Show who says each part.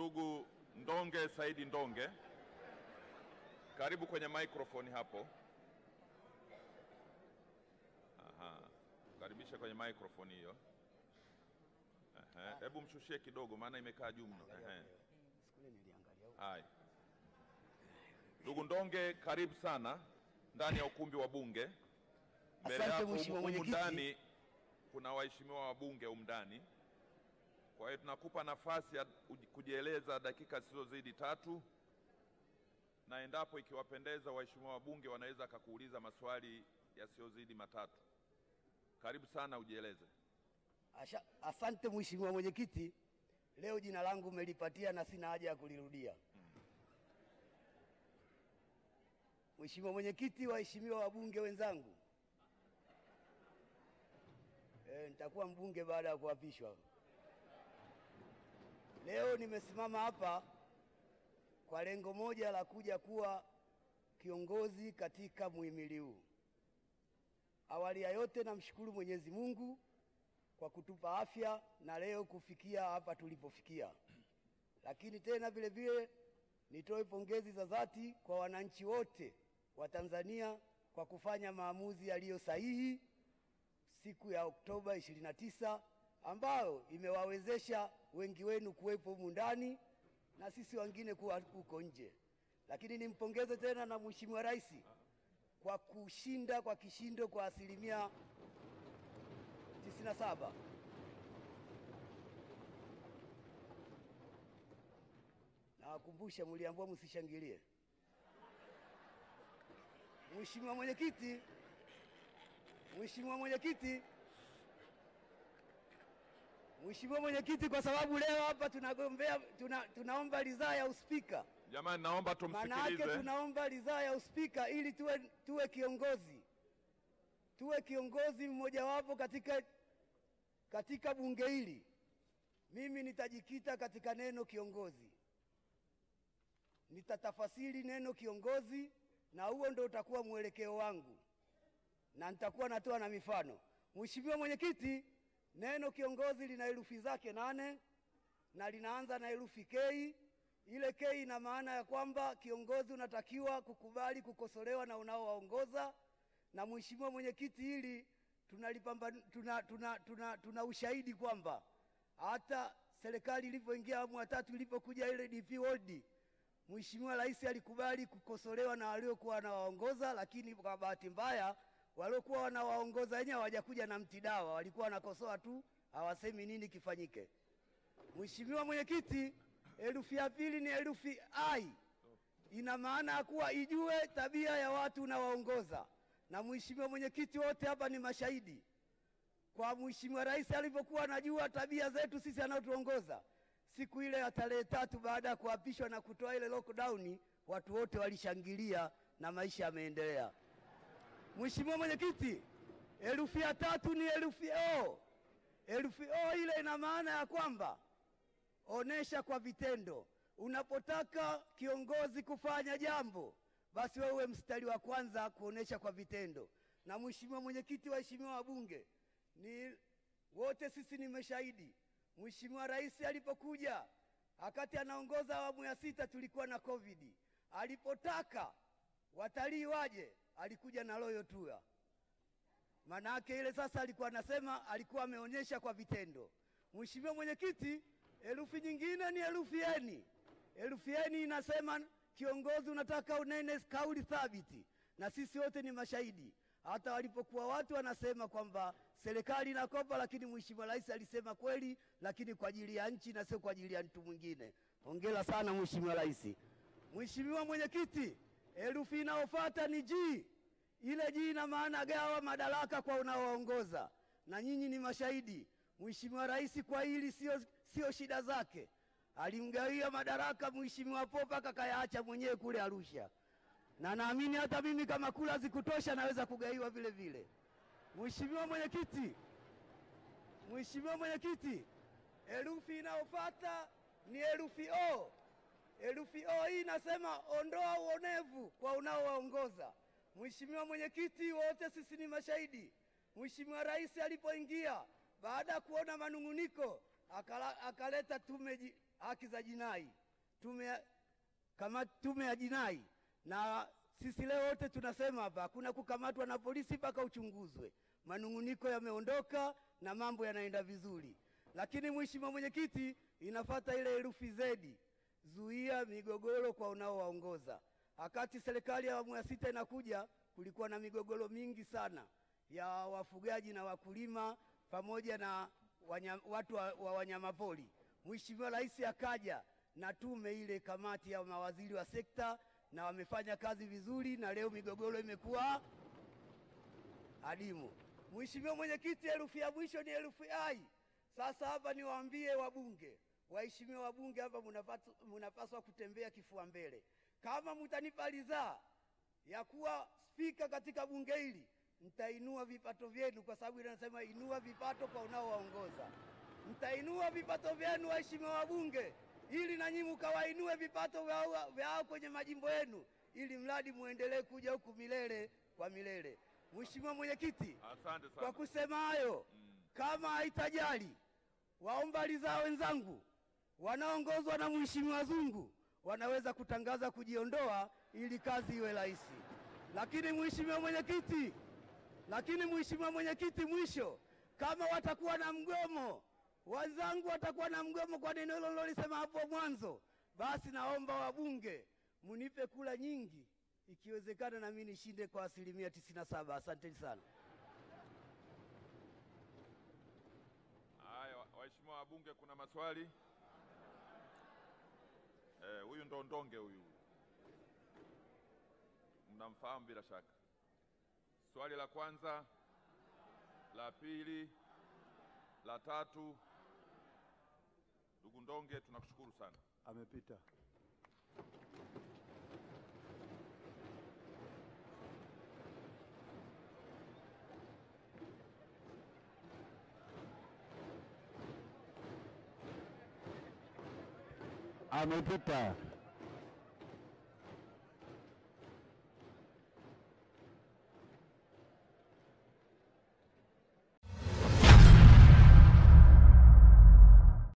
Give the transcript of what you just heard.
Speaker 1: ndugu Ndonge Saidi Ndonge, karibu kwenye microphone hapo. Karibisha kwenye microphone hiyo. Hebu mshushie kidogo maana imekaa juu mno. Hai. Ndugu Ndonge, karibu sana ndani ya ukumbi wa Bunge. Mbele yako ndani kuna waheshimiwa wa Bunge umndani. Kwa hiyo tunakupa nafasi ya kujieleza dakika zisizozidi 3, na endapo ikiwapendeza waheshimiwa wa Bunge wanaweza kukuuliza maswali yasiyozidi 3. Karibu sana ujieleze.
Speaker 2: Asante Mheshimiwa Mwenyekiti, leo jina langu umelipatia na sina haja ya kulirudia. Mheshimiwa Mwenyekiti, waheshimiwa wabunge wenzangu, nitakuwa mbunge baada ya kuapishwa. Leo nimesimama hapa kwa lengo moja la kuja kuwa kiongozi katika muhimili huu. Awali ya yote namshukuru Mwenyezi Mungu kwa kutupa afya na leo kufikia hapa tulipofikia. Lakini tena vile vile nitoe pongezi za dhati kwa wananchi wote wa Tanzania kwa kufanya maamuzi yaliyo sahihi siku ya Oktoba 29 ambayo imewawezesha wengi wenu kuwepo humu ndani na sisi wengine kuwa huko nje. Lakini nimpongeze tena na Mheshimiwa Rais kwa kushinda kwa kishindo kwa 97%. Na wakumbusha mliambiwa msishangilie. Mheshimiwa Mwenyekiti, kwa sababu leo hapa tunagombea tunaomba ridhaa ya uspika.
Speaker 1: Jamani, naomba tumsikilize.
Speaker 2: Maana tunaomba ridhaa ya uspika ili tuwe kiongozi. Tuwe kiongozi mmojawapo katika bunge hili. Mimi nitajikita katika neno kiongozi. Nitatafasiri neno kiongozi na huo ndio utakuwa mwelekeo wangu. Na nitakuwa natoa na mifano. Mheshimiwa Mwenyekiti, neno kiongozi lina herufi zake 8 na linaanza na herufi K. Ile K ina maana ya kwamba kiongozi unatakiwa kukubali kukosolewa na unaowaongoza. Na Mheshimiwa Mwenyekiti, hili tuna ushahidi kwamba hata serikali ilipoingia awamu ya 3 ilipokuja ile DP World, Mheshimiwa Rais alikubali kukosolewa na waliokuwa wanawaongoza, lakini kwa bahati mbaya waliokuwa wanawaongoza wenyewe hawajakuja na mtidawa, walikuwa wanakosoa tu, hawasemi nini kifanyike. Mheshimiwa Mwenyekiti, herufi ya pili ni herufi I. Ina maana ya kuwa ijue tabia ya watu unawaongoza. Na Mheshimiwa Mwenyekiti, wote hapa ni mashahidi. Kwa Mheshimiwa Rais alipokuwa anajua tabia zetu sisi anaotuongoza, siku ile ya tarehe 3 baada ya kuapishwa na kutoa ile lockdown, watu wote walishangilia na maisha yameendelea. Mheshimiwa Mwenyekiti, herufi ya 3 ni herufi O. Herufi O ile ina maana ya kwamba onesha kwa vitendo. Unapotaka kiongozi kufanya jambo, basi wewe mstari wa kwanza kuonesha kwa vitendo. Na Mheshimiwa Mwenyekiti, waheshimiwa wabunge, wote sisi ni mashahidi. Mheshimiwa Rais alipokuja wakati anaongoza awamu ya 6 tulikuwa na COVID. Alipotaka watalii waje, alikuja na Royal Tour. Manake ile sasa alikuwa anasema, alikuwa ameonyesha kwa vitendo. Mheshimiwa Mwenyekiti, herufi nyingine ni herufi N. Herufi N inasema kiongozi unataka unene kauli thabiti, na sisi wote ni mashahidi. Hata walipokuwa watu wanasema kwamba serikali inakopa, lakini Mheshimiwa Rais alisema kweli, lakini kwa ajili ya nchi na sio kwa ajili ya mtu mwingine. Hongera sana Mheshimiwa Rais. Mheshimiwa Mwenyekiti, herufi inayofuata ni G. Ile G ina maana gawa madaraka kwa unaoongoza, na nyinyi ni mashahidi. Mheshimiwa Rais kwa hili sio shida zake. Alimgawia madaraka Mheshimiwa Popa kakayaacha mwenyewe kule Arusha. Na naamini hata mimi kama kula zikutosha naweza kugaiwa vile vile. Mheshimiwa Mwenyekiti, herufi inayofuata ni herufi O. Herufi O hii inasema ondoa uonevu kwa unaowaongoza. Mheshimiwa Mwenyekiti, wote sisi ni mashahidi. Mheshimiwa Rais alipoingia baada ya kuona manunguniko akaleta haki za jinai, tume ya jinai, na sisi leo wote tunasema hapa hakuna kukamatwa na polisi mpaka uchunguzwe. Manunguniko yameondoka na mambo yanaenda vizuri. Lakini Mheshimiwa Mwenyekiti, inafuata ile herufi Z, zuia migogoro kwa unaowaongoza. Wakati serikali ya awamu ya 6 inakuja, kulikuwa na migogoro mingi sana ya wafugaji na wakulima pamoja na watu wa wanyamapori. Mheshimiwa Rais akaja na tume ile, kamati ya mawaziri wa sekta, na wamefanya kazi vizuri, na leo migogoro imekuwa adimu. Mheshimiwa Mwenyekiti, herufi ya mwisho ni herufi I. Sasa hapa niwaambie wabunge, waheshimiwa wabunge, hapa mnapaswa kutembea kifua mbele. Kama mtanipa ridhaa ya kuwa spika katika bunge hili, mtainua vipato vyenu, kwa sababu inasema inua vipato kwa unaowaongoza. Mtainua vipato vyenu waheshimiwa wabunge, ili na nyinyi mkawainue vipato vyao kwenye majimbo yenu, ili mradi muendelee kuja huku milele kwa milele. Mheshimiwa Mwenyekiti,
Speaker 1: asante sana.
Speaker 2: Kwa kusema hayo, kama haitajali, waomba ridhaa wenzangu wanaongozwa na Mheshimiwa Zungu wanaweza kutangaza kujiondoa ili kazi iwe rahisi. Lakini Mheshimiwa Mwenyekiti, mwisho, kama watakuwa na mgomo, wenzangu watakuwa na mgomo kwa neno hilo nilolisema hapo mwanzo, basi naomba wabunge munipe kula nyingi, ikiwezekana na mimi nishinde kwa 97%. Asanteni sana.
Speaker 1: Haya, waheshimiwa wabunge, kuna maswali? Huyu ndo Ndonge huyu. Mnamfahamu bila shaka. Swali la kwanza, la pili, la tatu. Ndugu Ndonge, tunakushukuru sana.
Speaker 3: Amepita. Amepita.